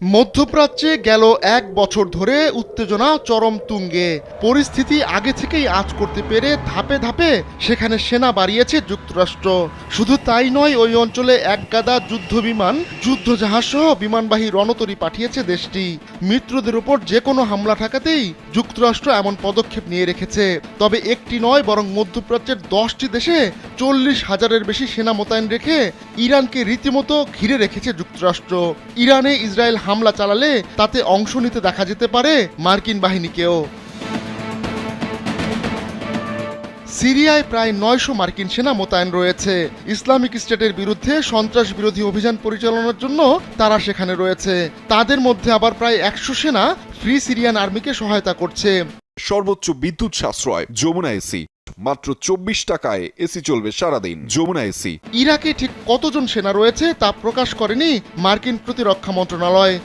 মধ্যপ্রাচ্যে গেল এক বছর ধরে উত্তেজনা চরম তুঙ্গে। পরিস্থিতি আগে থেকেই আঁচ করতে পেরে ধাপে ধাপে সেখানে সেনা বাড়িয়েছে যুক্তরাষ্ট্র। শুধু তাই নয়, ওই অঞ্চলে একগাদা যুদ্ধবিমান, যুদ্ধজাহাজ সহ বিমানবাহী রণতরী পাঠিয়েছে দেশটি। মিত্রদের ওপর যে কোনো হামলা ঠেকাতেই যুক্তরাষ্ট্র এমন পদক্ষেপ নিয়ে রেখেছে। তবে একটি নয়, বরং মধ্যপ্রাচ্যের 10টি দেশে 40,000-এর বেশি সেনা মোতায়েন রেখে ইরানকে রীতিমতো ঘিরে রেখেছে যুক্তরাষ্ট্র। ইরানে ইসরায়েল হামলা চালালে তাতে অংশ নিতে দেখা যেতে পারে মার্কিন বাহিনীকেও। সিরিয়ায় প্রায় 900 মার্কিন সেনা মোতায়েন রয়েছে। ইসলামিক স্টেটের বিরুদ্ধে সন্ত্রাস বিরোধী অভিযান পরিচালনার জন্য তারা সেখানে রয়েছে। তাদের মধ্যে আবার প্রায় 100 সেনা ফ্রি সিরিয়ান আর্মিকে সহায়তা করছে। সর্বোচ্চ বিদ্যুৎ সাশ্রয় যমুনা এসি, মাত্র 24 টাকায় এসি চলবে সারাদিন। যমুনা এসি। ইরাকে ঠিক কতজন সেনা রয়েছে তা প্রকাশ করেনি মার্কিন প্রতিরক্ষা মন্ত্রণালয়।